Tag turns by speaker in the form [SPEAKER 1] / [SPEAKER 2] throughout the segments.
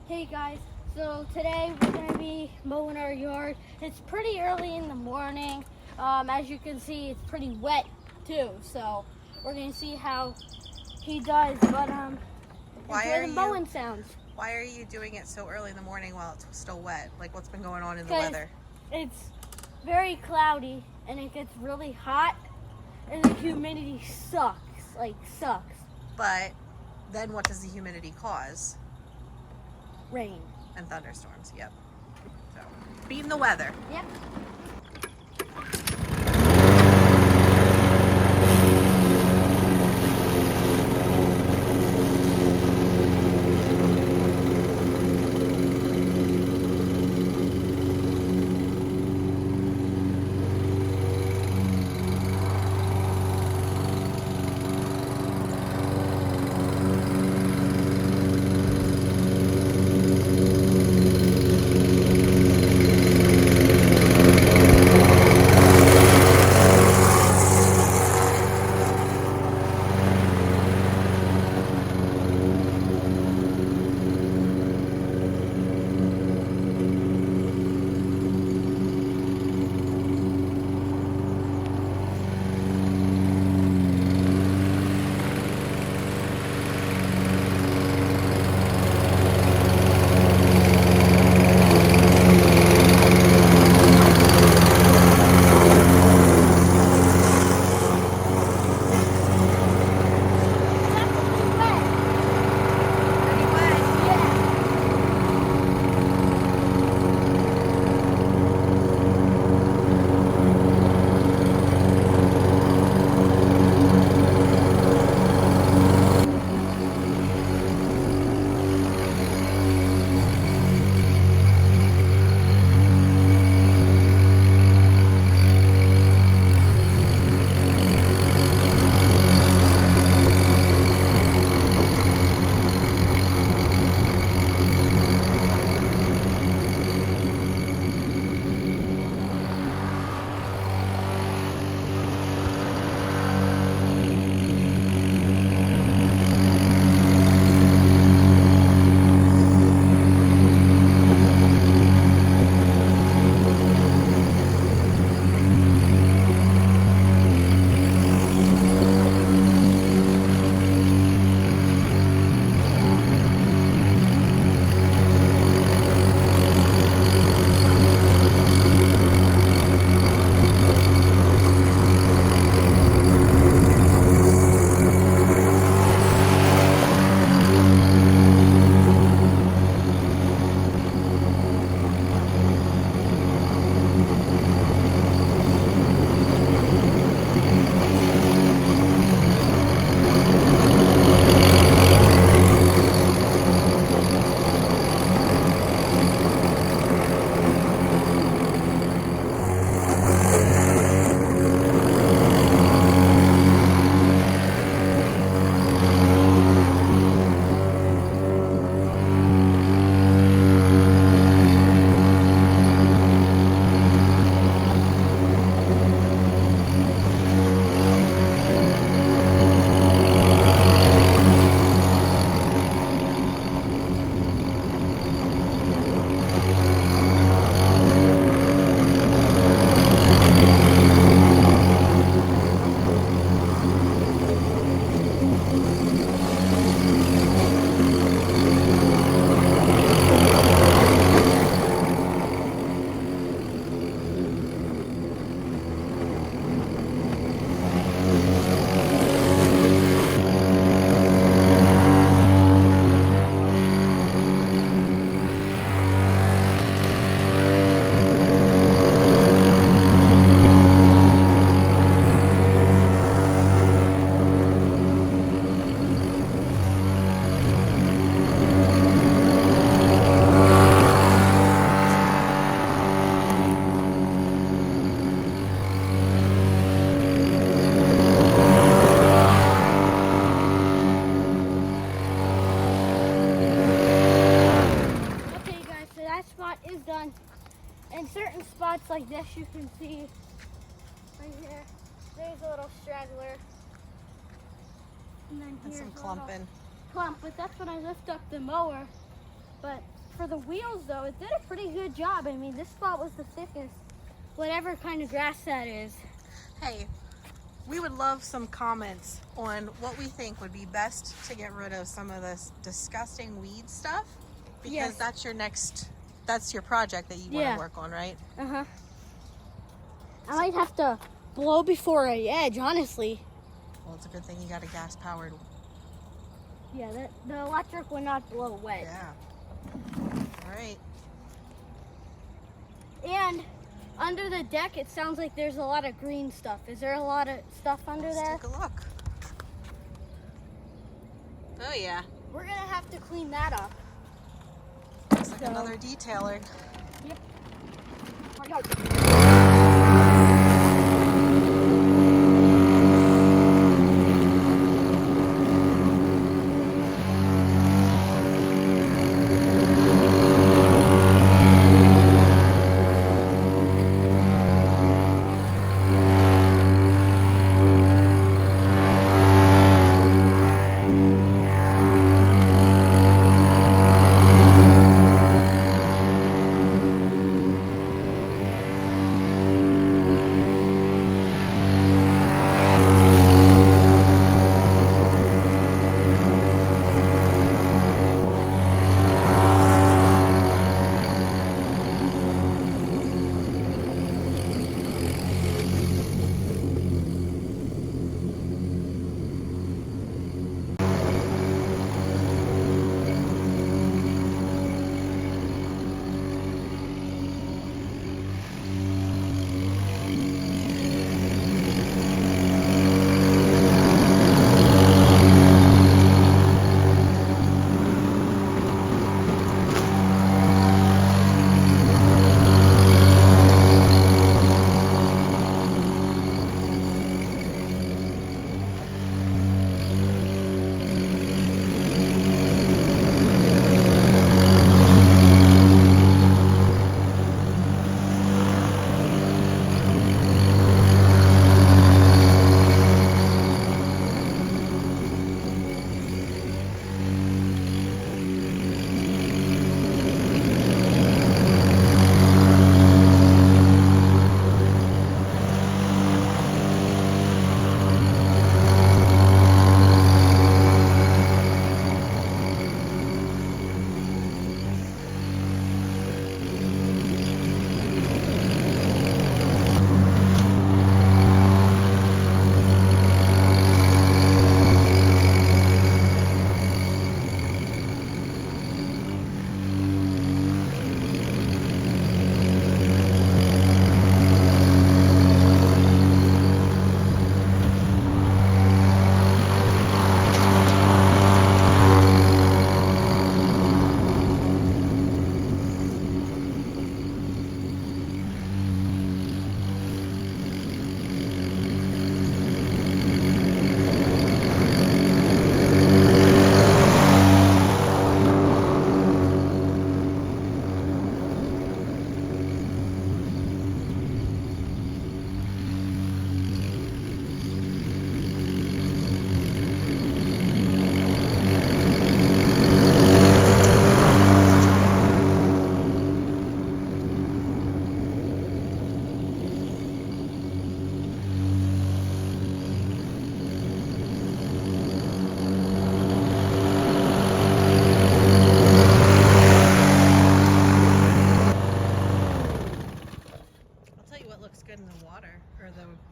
[SPEAKER 1] Hey guys, so today we're going to be mowing our yard. It's pretty early in the morning. As you can see, it's pretty wet too. So we're going to see how he does. But enjoy the mowing sounds.
[SPEAKER 2] Why are you doing it so early in the morning while it's still wet? Like, what's been going on in the
[SPEAKER 1] 'Cause
[SPEAKER 2] weather?
[SPEAKER 1] It's very cloudy and it gets really hot, and the humidity sucks.
[SPEAKER 2] But then what does the humidity cause?
[SPEAKER 1] Rain.
[SPEAKER 2] And thunderstorms, yep. So, beating the weather.
[SPEAKER 1] Yep. Is done. In certain spots like this, you can see right here, there's a little straggler. And then
[SPEAKER 2] And
[SPEAKER 1] here's
[SPEAKER 2] some
[SPEAKER 1] a little
[SPEAKER 2] clumping.
[SPEAKER 1] clump, but that's when I lift up the mower. But for the wheels, though, it did a pretty good job. I mean, this spot was the thickest, whatever kind of grass that is.
[SPEAKER 2] Hey, we would love some comments on what we think would be best to get rid of some of this disgusting weed stuff, because
[SPEAKER 1] Yes.
[SPEAKER 2] that's your project that you want
[SPEAKER 1] Yeah.
[SPEAKER 2] to work on, right?
[SPEAKER 1] Uh-huh. I might have to blow before I edge, honestly.
[SPEAKER 2] Well, it's a good thing you got a gas powered.
[SPEAKER 1] Yeah, the electric would not blow wet.
[SPEAKER 2] Yeah. All right.
[SPEAKER 1] And under the deck, it sounds like there's a lot of green stuff. Is there a lot of stuff under
[SPEAKER 2] Let's
[SPEAKER 1] there?
[SPEAKER 2] take a look. Oh yeah.
[SPEAKER 1] We're gonna have to clean that up.
[SPEAKER 2] Looks like
[SPEAKER 1] So-
[SPEAKER 2] another detailing.
[SPEAKER 1] Yep.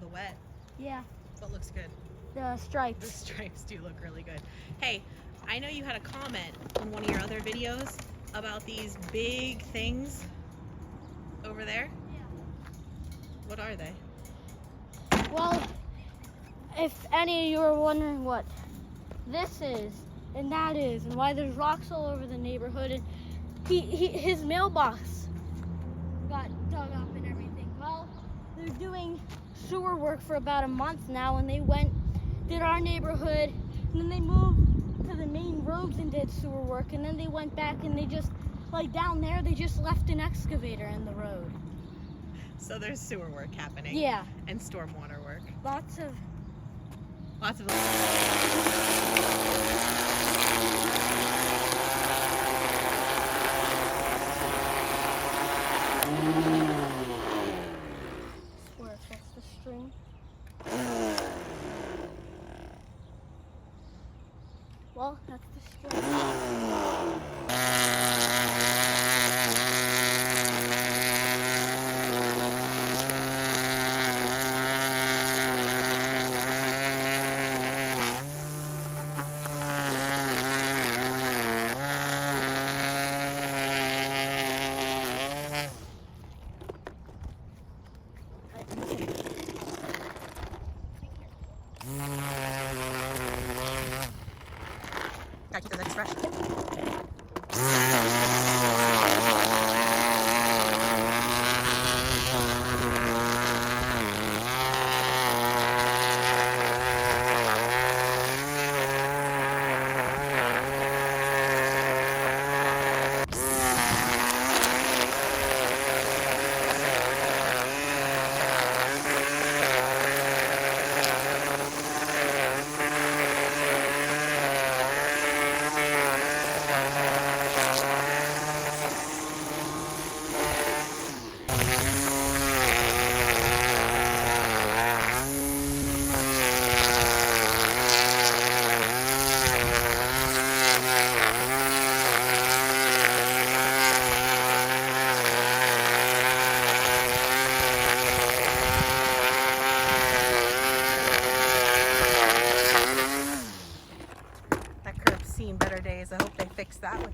[SPEAKER 2] the wet.
[SPEAKER 1] Yeah,
[SPEAKER 2] What looks good?
[SPEAKER 1] the
[SPEAKER 2] The
[SPEAKER 1] stripes.
[SPEAKER 2] stripes do look really good. Hey, I know you had a comment on one of your other videos about these big things over there.
[SPEAKER 1] Yeah.
[SPEAKER 2] What are they?
[SPEAKER 1] Well, if any of you are wondering what this is and that is and why there's rocks all over the neighborhood and his mailbox got dug up and everything. Well, they're doing sewer work for about a month now, and they did our neighborhood, and then they moved to the main roads and did sewer work, and then they went back and they just, like down there, they just left an excavator in the road.
[SPEAKER 2] So there's sewer work happening.
[SPEAKER 1] Yeah,
[SPEAKER 2] And stormwater work.
[SPEAKER 1] lots of
[SPEAKER 2] Lots of.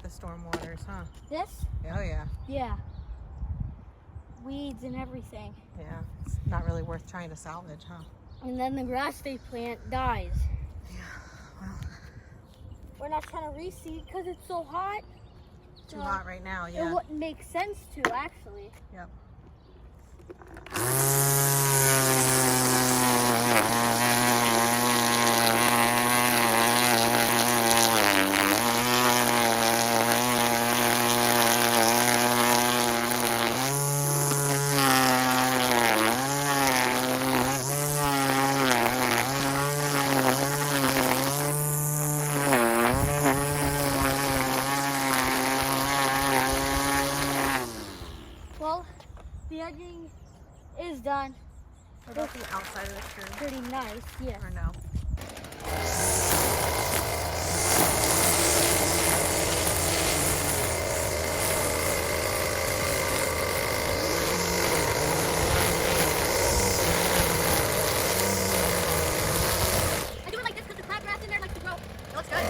[SPEAKER 2] the storm waters, huh?
[SPEAKER 1] This?
[SPEAKER 2] Oh yeah.
[SPEAKER 1] Yeah. Weeds and everything.
[SPEAKER 2] Yeah. It's not really worth trying to salvage, huh?
[SPEAKER 1] And then the grass they plant dies.
[SPEAKER 2] Yeah. Well,
[SPEAKER 1] We're not trying to reseed because it's so hot.
[SPEAKER 2] too hot right now, yeah.
[SPEAKER 1] It wouldn't make sense to, actually.
[SPEAKER 2] Yep.
[SPEAKER 1] Well, the edging is done.
[SPEAKER 2] What about the outside of the tree?
[SPEAKER 1] Pretty nice, yeah.
[SPEAKER 2] Or no?
[SPEAKER 1] I do it like this because the crabgrass in there likes to grow. It looks good.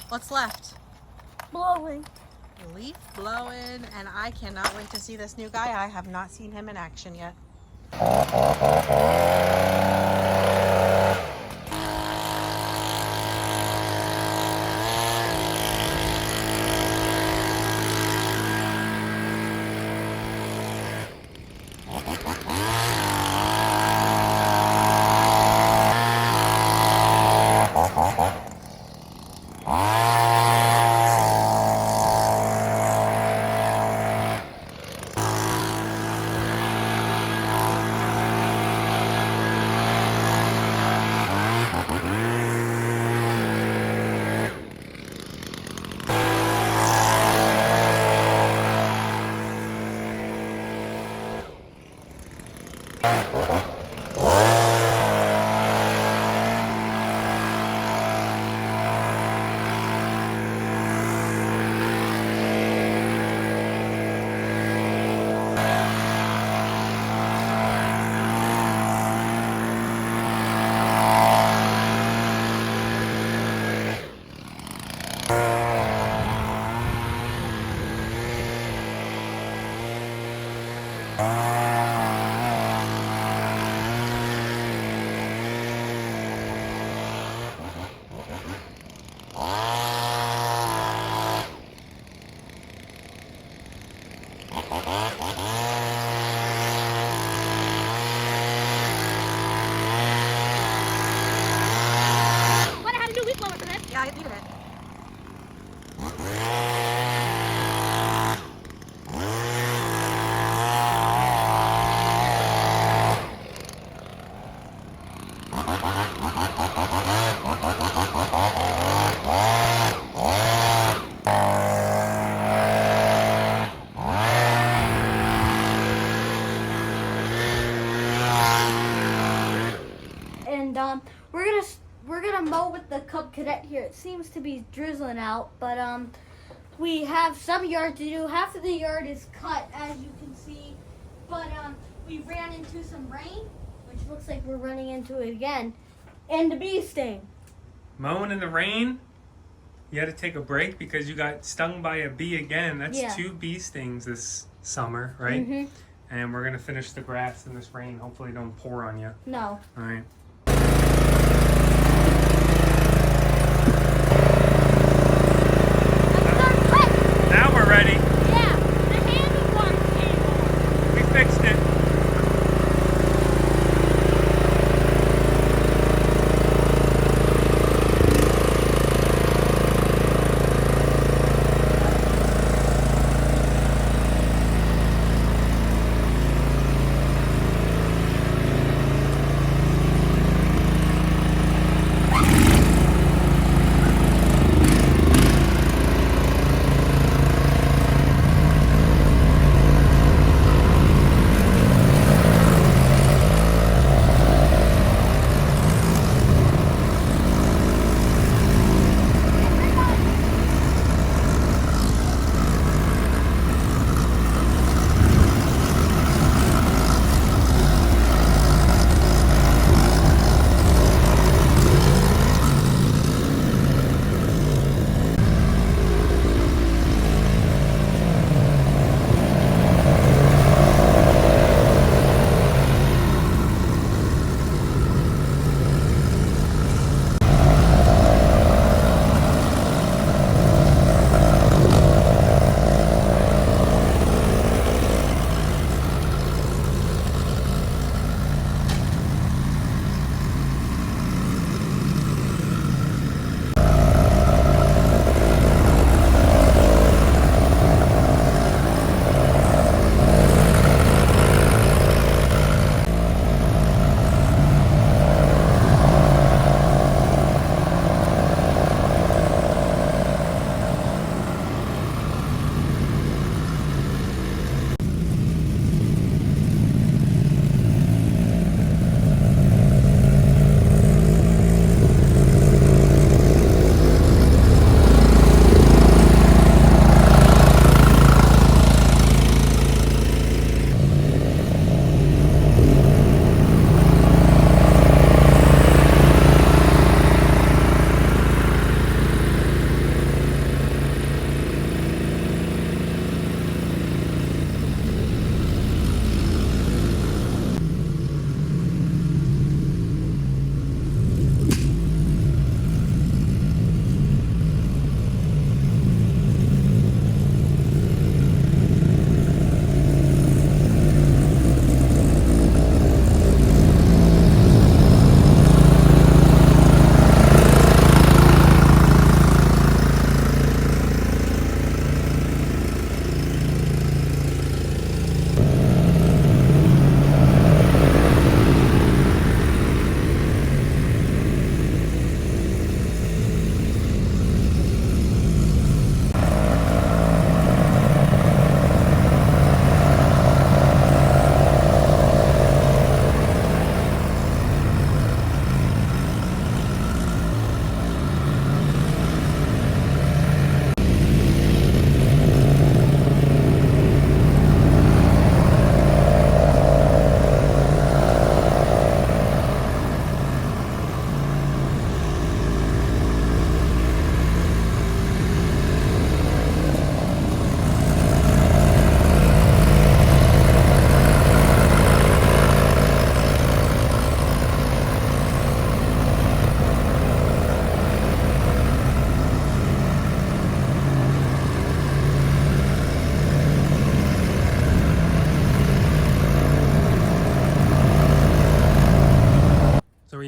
[SPEAKER 1] What's left? Blowing.
[SPEAKER 2] Leaf blowing, and I cannot wait to see this new guy. I have not seen him in action yet.
[SPEAKER 1] But I had a new weed blower for this.
[SPEAKER 2] Yeah, I needed it.
[SPEAKER 1] And we're gonna mow with the Cub Cadet here. It seems to be drizzling out, but we have some yard to do. Half of the yard is cut, as you can see, but we ran into some rain, which looks like we're running into it again, and the bee sting.
[SPEAKER 3] Mowing in the rain? You had to take a break because you got stung by a bee again. That's
[SPEAKER 1] Yeah.
[SPEAKER 3] 2 bee stings this summer, right?
[SPEAKER 1] Mm-hmm.
[SPEAKER 3] And we're going to finish the grass in this rain. Hopefully it don't pour on you.
[SPEAKER 1] No.
[SPEAKER 3] All right.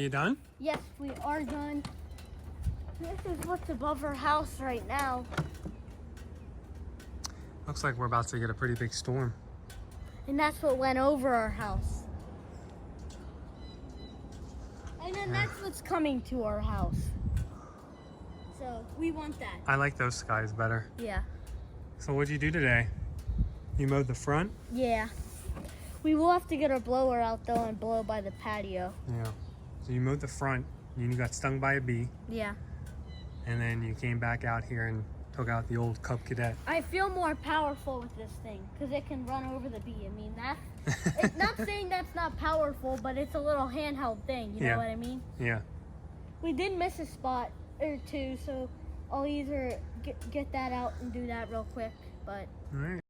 [SPEAKER 3] you done?
[SPEAKER 1] Yes, we are done. This is what's above our house right now.
[SPEAKER 3] Looks like we're about to get a pretty big storm.
[SPEAKER 1] And that's what went over our house. And then that's what's coming to our house. So we want that.
[SPEAKER 3] I like those skies better.
[SPEAKER 1] Yeah.
[SPEAKER 3] So what'd you do today? You mowed the front?
[SPEAKER 1] Yeah. We will have to get our blower out though and blow by the patio.
[SPEAKER 3] Yeah. So you mowed the front, and you got stung by a bee,
[SPEAKER 1] Yeah.
[SPEAKER 3] and then you came back out here and took out the old Cub Cadet.
[SPEAKER 1] I feel more powerful with this thing because it can run over the bee. I mean, it's not saying that's not powerful, but it's a little handheld thing. You know what I mean?
[SPEAKER 3] Yeah.
[SPEAKER 1] We did miss a spot or two, so I'll either get that out and do that real quick. But
[SPEAKER 3] All right.